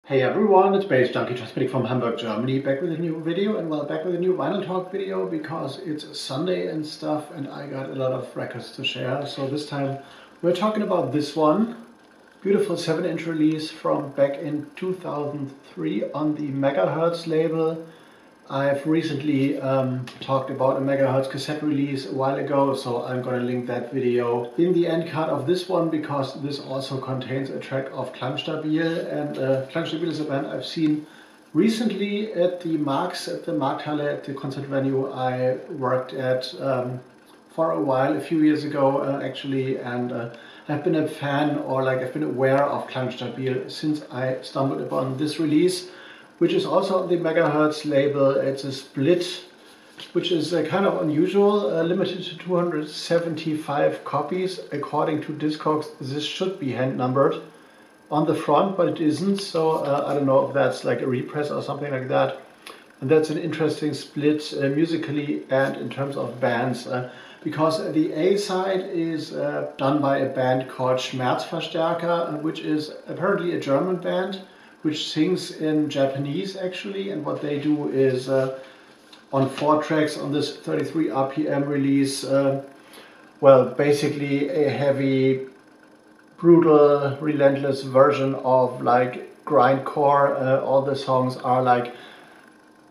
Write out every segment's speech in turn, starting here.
Hey everyone, it's baze.djunkiii transmitting from Hamburg, Germany, back with a new video, and well, back with a new vinyl talk video because it's Sunday and stuff and I got a lot of records to share. So this time we're talking about this one, beautiful 7-inch release from back in 2003 on the Megahertz label. I've recently talked about a Megahertz cassette release a while ago, so I'm going to link that video in the end card of this one because this also contains a track of KLANGSTABIL, and KLANGSTABIL is a band I've seen recently at the Marx, at the Markthalle, at the concert venue I worked at for a while, a few years ago actually, and I've been a fan, or I've been aware of KLANGSTABIL since I stumbled upon this release, which is also on the Megahertz label. It's a split, which is kind of unusual, limited to 275 copies. According to Discogs, this should be hand numbered on the front, but it isn't, so I don't know if that's like a repress or something like that. And that's an interesting split musically and in terms of bands, because the A side is done by a band called SCHMERZVERSTÄRKER, which is apparently a German band, which sings in Japanese actually, and what they do is on 4 tracks on this 33 RPM release, well, basically a heavy, brutal, relentless version of like grindcore. All the songs are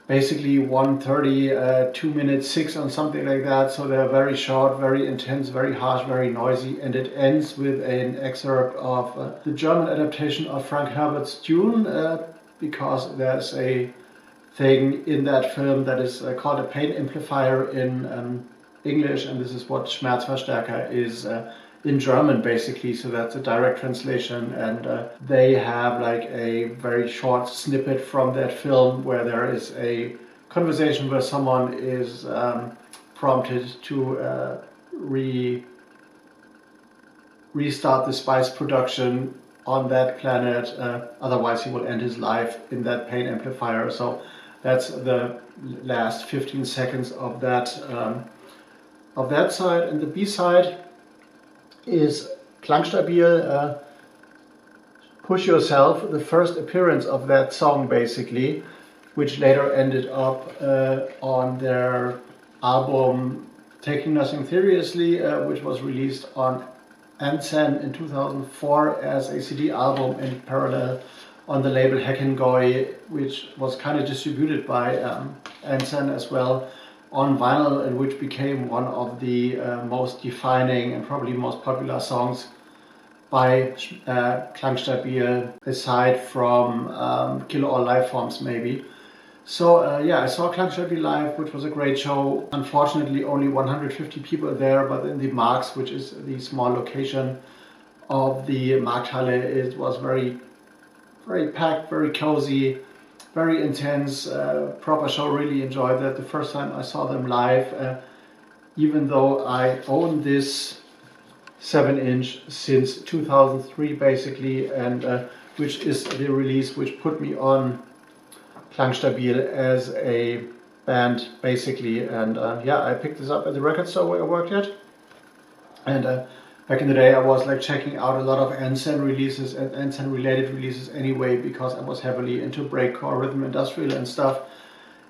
basically 1:30, 2 minutes 6 or something like that, so they're very short, very intense, very harsh, very noisy, and it ends with an excerpt of the German adaptation of Frank Herbert's Dune, because there's a thing in that film that is called a pain amplifier in English, and this is what SCHMERZVERSTÄRKER is in German basically, so that's a direct translation, and they have a very short snippet from that film where there is a conversation where someone is prompted to restart the spice production on that planet, otherwise he will end his life in that pain amplifier. So that's the last 15 seconds of that side, and the B side is KLANGSTABIL, Push Yourself, the first appearance of that song basically, which later ended up on their album Taking Nothing Seriously, which was released on ant-zen in 2004 as a CD album, in parallel on the label Heckengoy, which was kind of distributed by ant-zen as well on vinyl, and which became one of the most defining and probably most popular songs by KLANGSTABIL, aside from Kill All Life Forms maybe. So yeah, I saw KLANGSTABIL live, which was a great show. Unfortunately only 150 people there, but in the Marx, which is the small location of the Markthalle, it was very, very packed, very cozy, very intense, proper show. Really enjoyed that. The first time I saw them live, even though I own this 7-inch since 2003 basically, and which is the release which put me on KLANGSTABIL as a band basically. And yeah, I picked this up at the record store where I worked at, and back in the day I was checking out a lot of ant-zen releases and ant-zen related releases anyway, because I was heavily into breakcore, rhythm industrial and stuff.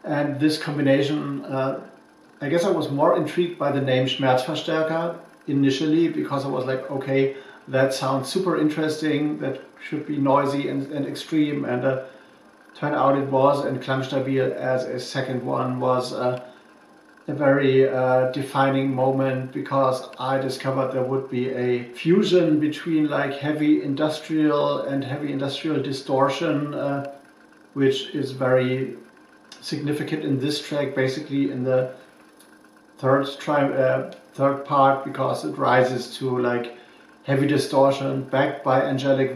And this combination, I guess I was more intrigued by the name SCHMERZVERSTÄRKER initially, because I was like, okay, that sounds super interesting, that should be noisy and extreme, and turned out it was, and KLANGSTABIL as a second one was a very defining moment, because I discovered there would be a fusion between heavy industrial and heavy industrial distortion, which is very significant in this track, basically in the third part, because it rises to heavy distortion backed by angelic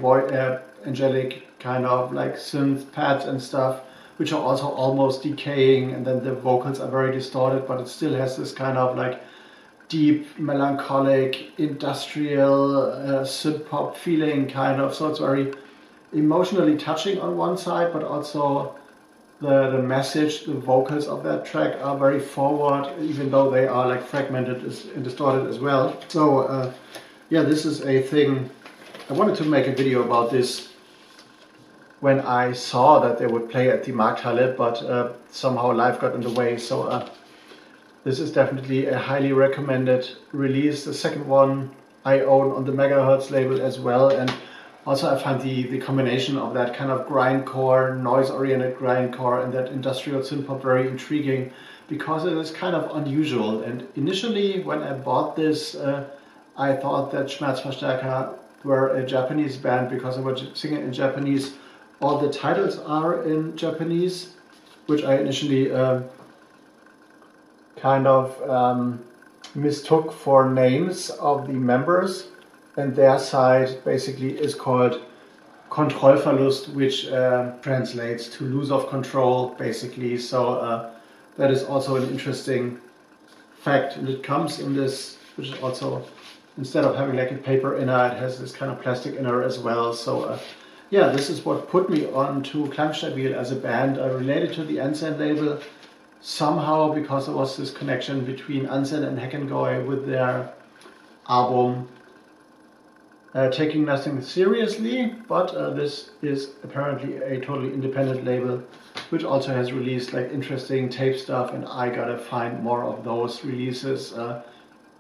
kind of synth pads and stuff, which are also almost decaying, and then the vocals are very distorted, but it still has this kind of deep, melancholic, industrial synthpop feeling kind of. So it's very emotionally touching on one side, but also the message, the vocals of that track are very forward, even though they are fragmented and distorted as well. So yeah, this is a thing, I wanted to make a video about this when I saw that they would play at the Markthalle, but somehow life got in the way. So this is definitely a highly recommended release. The second one I own on the Megahertz label as well, and also I find the combination of that kind of grindcore, noise-oriented grindcore and that industrial synthpop very intriguing, because it is kind of unusual. And initially when I bought this, I thought that SCHMERZVERSTÄRKER were a Japanese band because I was singing in Japanese. All the titles are in Japanese, which I initially kind of mistook for names of the members, and their side basically is called Kontrollverlust, which translates to lose of control basically. So that is also an interesting fact, and it comes in this, which is also, instead of having like a paper inner, it has this kind of plastic inner as well. So yeah, this is what put me on to KLANGSTABIL as a band. I related to the ant-zen label somehow because there was this connection between ant-zen and Hackengoy with their album Taking Nothing Seriously, but this is apparently a totally independent label which also has released like interesting tape stuff, and I gotta find more of those releases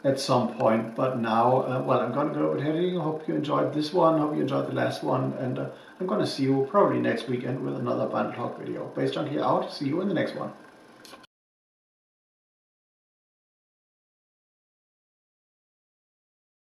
at some point. But now, well, I'm gonna go ahead. I hope you enjoyed this one, hope you enjoyed the last one, and I'm gonna see you probably next weekend with another BANDCAMP video. BAZE.JUNKIii out, see you in the next one.